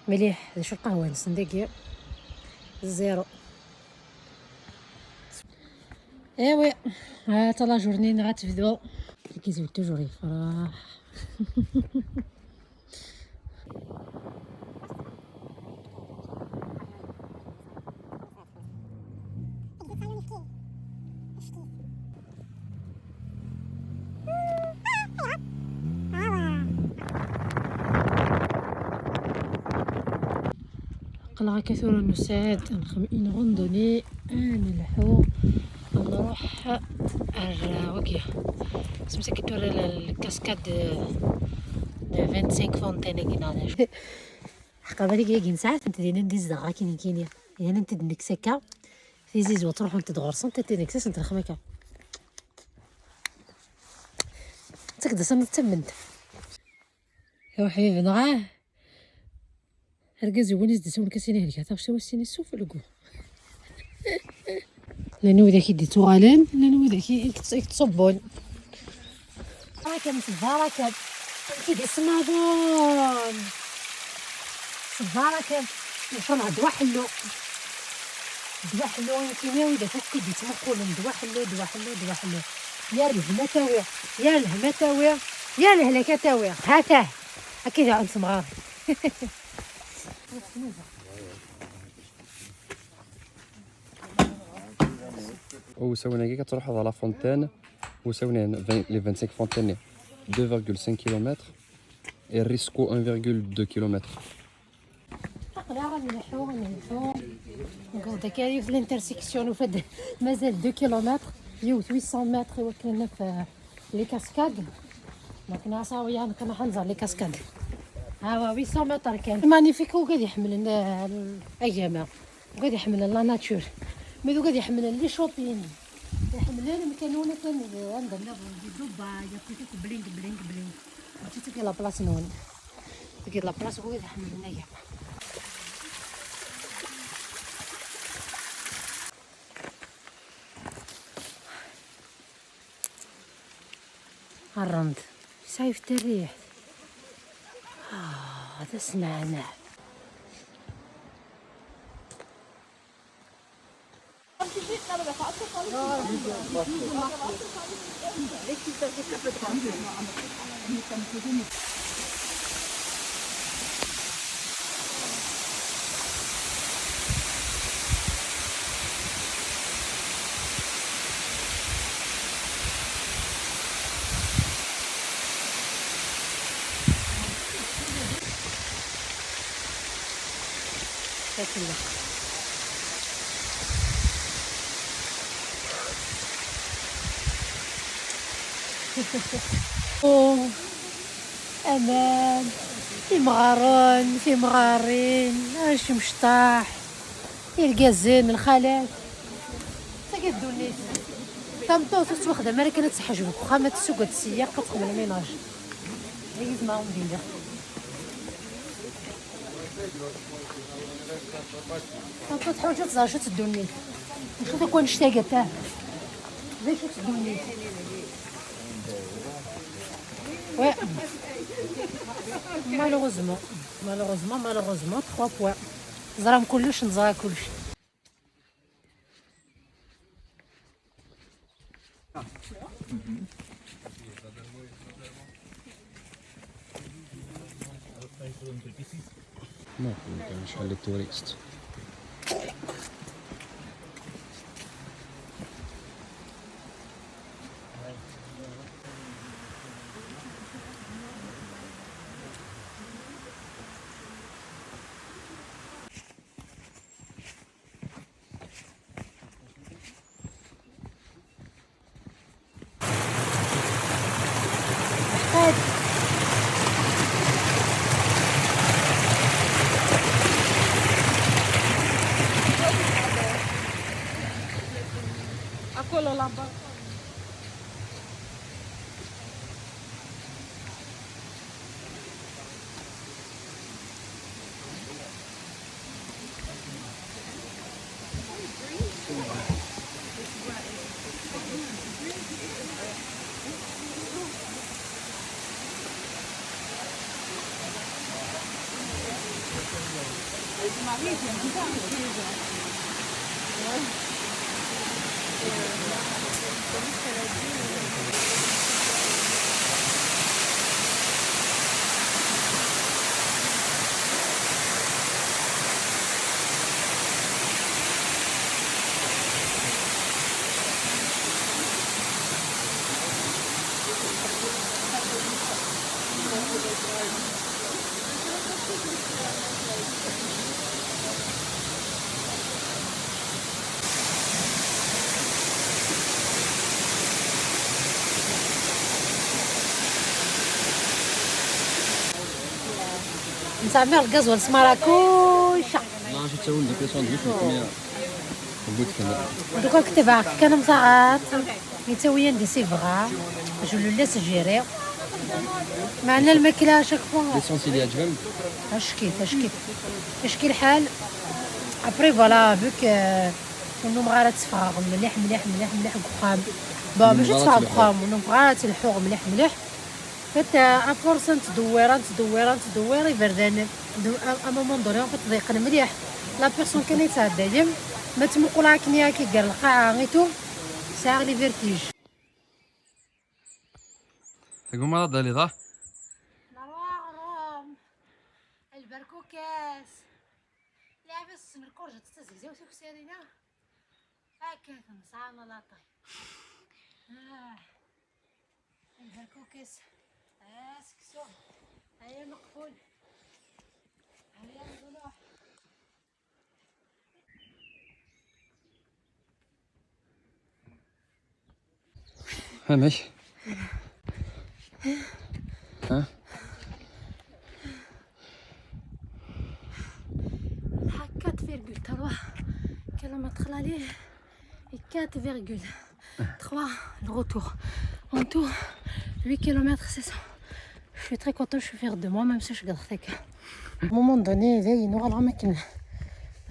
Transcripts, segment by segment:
مليح. هذا شو القهوة الصندوقية زيرو. ايوي هات لا جورني غتبدو كيزيد توجور يفرح. قلعة كثيرا نساعد إن غندوني نلحو نروح وكيا سميتها كيتوري الكاسكاد دو 25 فونتين كينا حقا بالك هي كاين ساعات انت دينا نديز دغا كاين يعني انت دنك سكا في زيز وتروح انت تغرسون انت ديك ساس انت الخمكه تقدر سنه تمنت يا حبيبي نغاه هرقز يونس دسون كاسيني هلك حتى واش سيني السوف لكو لانه اذا كيدي توغالين لانه اذا كيتصبون راكب صبارة كيدي سماضون صبارة نشرب دوا حلو دوا حلو يمكن اذا فوق كيدي تمقول دوا حلو يا الهمة تاوي يا الهمة تاوي يا الهلكة تاوي هاته اكيد عند صغار. وسوينا كي كتروح على لا فونتين وسوينا لي 25 فونتين 2.5 كيلومتر et Risco 1,2 كيلومتر. نلحو نقصد كاين في الانترسيكسيون وفد مازال 2 كيلومتر يو 800 متر وكنا في لي كاسكاد دونك ناصاويه كنا حنزر لي كاسكاد ها هو 800 متر كان مانيفيك وقاعد يحمل الايام وقاعد يحمل لا ناتور مي وقاعد يحمل لي شوبين يحمل لنا مكانونه كان عندنا دبي يعطيك بلينك جيت لا بلاص نون تلقى لا بلاص وقاعد يحمل لنا ايام. الرمد شايف الريح هذا سمعنا كله امان في مغارون في مغارين اش مشطاح الكازين الخالات تقدو الناس تمطو تتوخد ما كانت تحجب خامه السوق السياق كتقبل الميناج هي معهم دينا تنطط حوجه تزاشو تدوني نشوف كون اشتاقتها ليش تدوني وي مالوغوزمون 3 بوين زرام كلش نزرا كلش ما شحال لي توريست Quello là. نسعمر الغازوال سمارة كلشا. ما شفت تسوي ديك الساندويتش بالكميه بغيت كنا دوكا كتب هاك كان مزعات يتسويان دي سيفغا جو لو لاس جيري معنا الماكله شاك فوا ليسونسي اللي عجبهم اش كي الحال ابري فوالا بوك انو مغاره تفرغ مليح مليح مليح مليح قخام با ماشي تفرغ قخام انو مغاره تلحوغ مليح مليح فت افورسن تدويري بردان اما موندوري فت ضيقنا مليح لا بيرسون كان يتعدى ديم ما تمقولها كنيا كي قال القاعه غيتو ساعه لي فيرتيج تقول ما ضل ضا نروح البركوكاس لابس الكرجة تستزقزاو سيرينا هكا نصعنا لاطاي البركوكاس سكسو هيا مقفول هيا نروح ها ماشي ها 4,3 كيلومتر aller et 4,3 le retour. En tout, 8 km, c'est ça. Je suis très contente, je suis fière de moi, même si je suis gâtée. À un moment donné, il y a une أماكن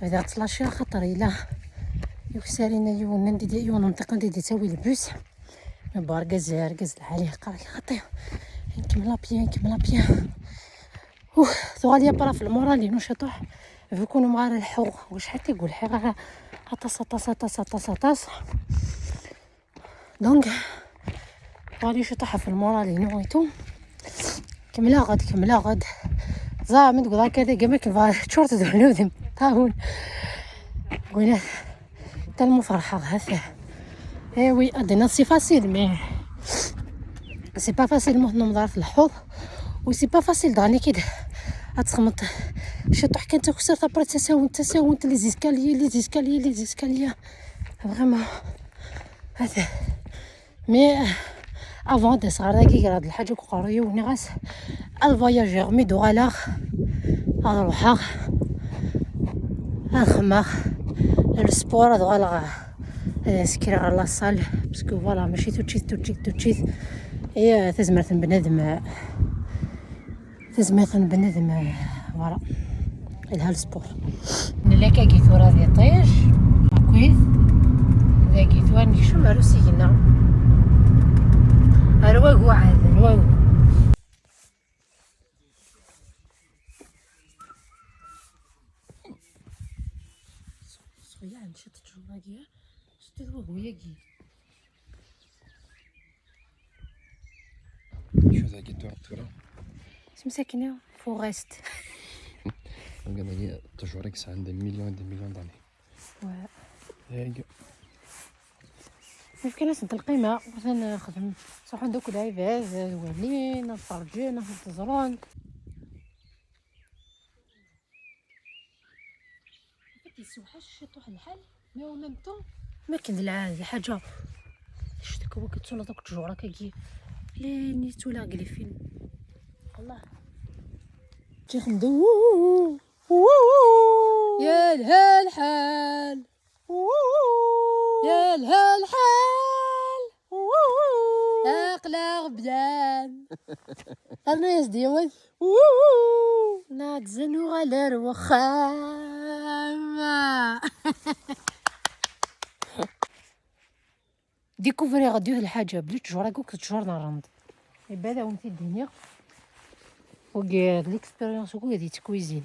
إذا تلاشي خطر إلا يكسرين يون منطقة دي تسوي البوس بارغاز العالي قال خطير نكمل بيان ثواليا برا في المورالي نشطح يكونوا مع الحوغ واش حتى يقول حيغا طاس دونك غادي شطح في المورالي نويتو كملا غد زعما تقول هكذا كماك شورت ذنودم تاون قلنا تا المفرحة هذا وي ادنا سي فاسيل مي سي با فاسيل نوض في الحوض و سي با فاسيل داني كده اتخمط شطح كانت كسرت ابري تساونت لي زيسكاليي فريمون هذا مي افون دي صغار داكي هاد الحاجه قريه ونغاس الفواياجور مي دو غالاغ اروحا الخماغ السبور دو غالاغ سكري على لاصال باسكو فوالا ماشي توتشيت هي تزمرت بنادم فوالا لها السبور نلاقا كيثو راه طيش كويس ذا كيثو راني شو مالو سينا رواق واحد رواق صغير عند شي تجربة شتي رواق وياكي شو ذا كي تورا مساكنة فورست قال تجوريكس عنده مليون داني مش كناس القيمة مثلا نخدم صح عندك لايفات زوينين نتفرجون ننتظرون كيسوحش طوح الحل مي او ميم طون ما كاين العادي حاجة شتك هو كتسولا داك التجورة كي لي نيتو لا فيلم والله تجي خندو يا لها الحال يا لها الحال اقلا غبلان انا يا ديوان ناتزنو على الوخام ديكوفري غاديو الحاجه بلي تجور كوك تجور نارند يبدا ونتي الدنيا وكاد ليكسبيريونس وكو غادي تكويزين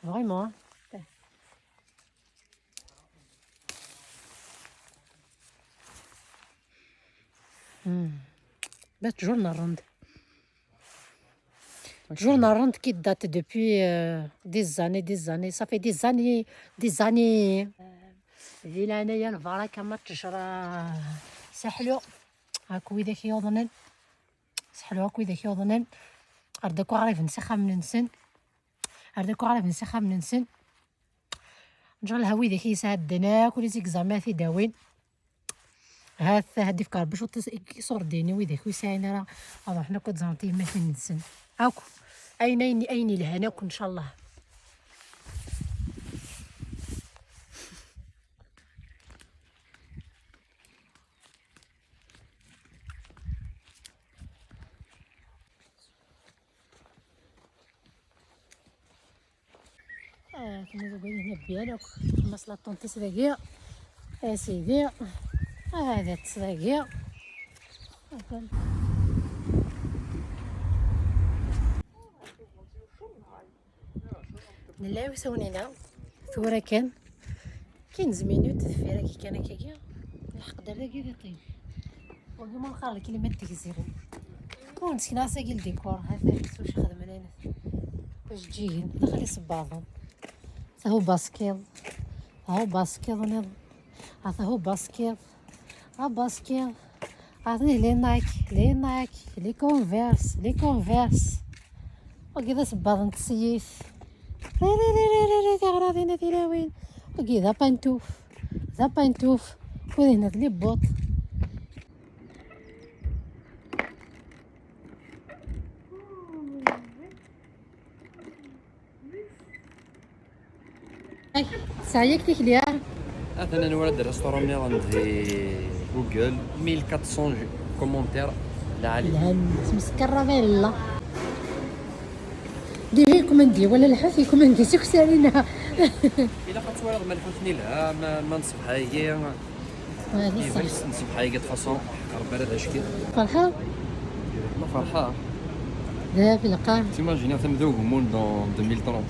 فريمون بات جورنال روند. جورنال روند كي دات دوبوي دي زاني صافي دي زاني فيلا انايا الفارا كما تجرى سحلو هاك ويداك يوضنن سحلو هاك ويداك يوضنن اردكو عارف نسخه من نسن اردكو عارف نسخه من نسن نجر الهوي ذاك يساعدنا كل زيكزامات يداوين هادي فكار باش يصور ديني ويداك ويساعدنا راه حنا كنت زانتي ما فين نسن هاكو اين الهناك ان شاء الله. كنا زوين هنا بيانك مصلة طونتي سلاقية سيدي هذا تسلاقية نلاو يسونينا ثورة كان 15 مينوت دفيرة كي كان هكاكيا الحق دابا كي طيب وكيما نقرا لك اللي ما تكزيرين ونسكنا ساقي الديكور هذا واش خدم لنا باش تجيين دخلي صباطهم هو باسكيل هاو باسكيل نض هو باسكيل ها باسكيل عطني لي نايك لي كونفيرس وكذا صباط نتسيف غراضينا تلاوين وكذا بانتوف وهنا لي بوط سايك تكليا انا نورد الريستورون نيران في جوجل 1400 كومونتير العالي مسكر بيلا ديري كوماندي ولا الحف يكوماندي سكسالينا الا كتصوير ما نحوسني لها ما نصبح هي هذه صح نصبح هي فاصون ربي راه شكي فرحه ما فرحه لا في القاع تيماجيني تمدوغ مون دون 2030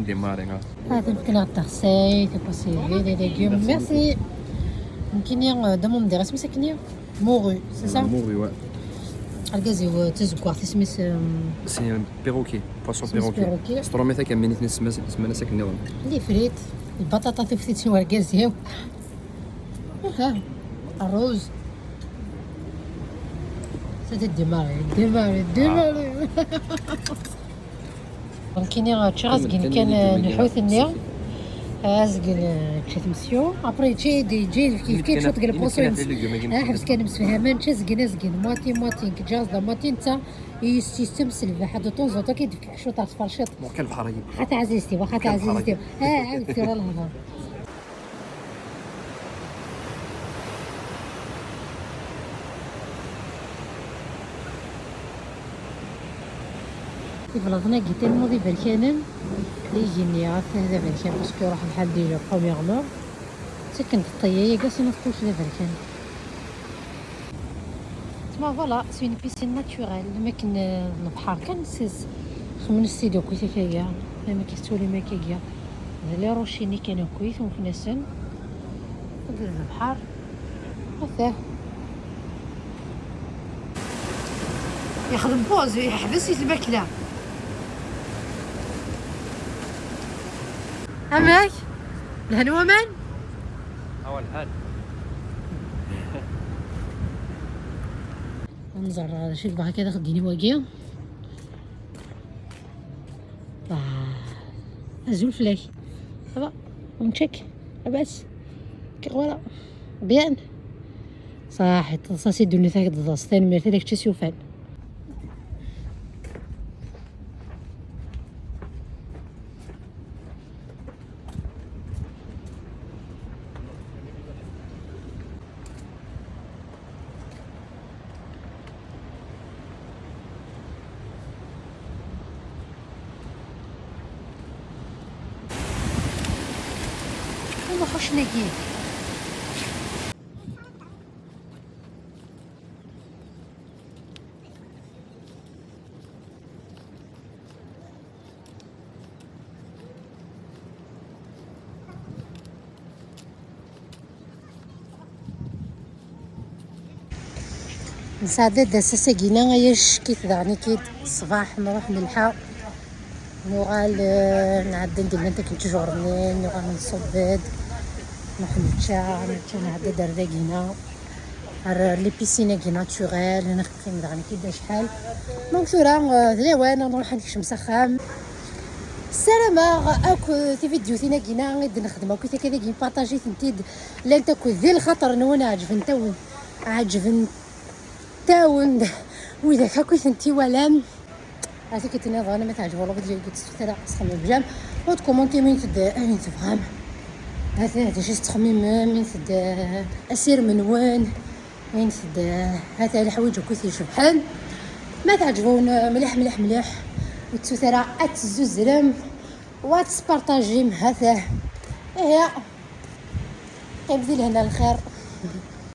ديماري هذا يمكن التغسيل تبوسيفي لي ليغوم ميرسي يمكن يا دموم دير اسمي ساكنيا مورو سي سا مورو الغازي تزكوا تسميس سي بيروكي بواسون بيروكي ستروميتا كامل اسمنا ساكنين لي فريت البطاطا تفتيتي والغازي ها الروز ديماري كاين تشغزكين كان نحوث النيا ازكن تشتمسيو ابري جي كيف شوط قال بوسو حبس كان مسفهمان تشزكن مواتي كجاز مواتي نتا يستيستم سلفا حد طونزو تا كيدفك شوط فرشط كان البحر حتى عزيزتي عاود سير الهضره في بلادنا قلت الماضي بركانن اللي يجيني عاد هذا بركان باسكو راح بحال ديجا برومييرمون سكنت الطيايه كاع ما تقولش هذا بركان تما فوالا سي اون بيسين ناتوريل ما كاين البحر كان سيز خمس سيدو كويس كايا ما كيستولي ما كايا لي روشيني كانوا كويس وفنسن ودير البحر هذا يخدم بوز يحبس الماكله أماك الهنوة من؟ أول حال ننظر هذا شي البحر كذا خديني واقية أزول فلاك هبا ونشك بس كي غوالا بيان صح تصاصي دوني ثاك دضاستين ميرتي داك تشي سيوفان ما خوش نجيب نساعد ساساكينا ياش كيف دعني كيد الصباح نروح نلحق نوغال نعدي ندير انت كنت جورني نوغال نصبد نروح نتشا نعدي درداكينا لي بيسينا كي ناتوريل نخدم دعني كي شحال دونك ثورا زوينه نروح نكشم سخام السلامة اكو في فيديو تينا كينا غادي نخدم اكو كذا كي بارطاجي تنتيد لا تاكل ذي الخطر نوانا عجبن تاون عجبن تاون واذا كاكو انتي ولام هذيك تنظر انا ما تعجبو والله بدي قلت ترى تخمم بجام وتكومونتي مين تد مين تفهم هذا شي تخمم مين تد اسير من وين مين تد هذا الحوايج كثير شبحان ما تعجبون مليح مليح مليح وتثرى اتزوزرم واتسبارطاجيم هذا هي كيبدي لهنا الخير.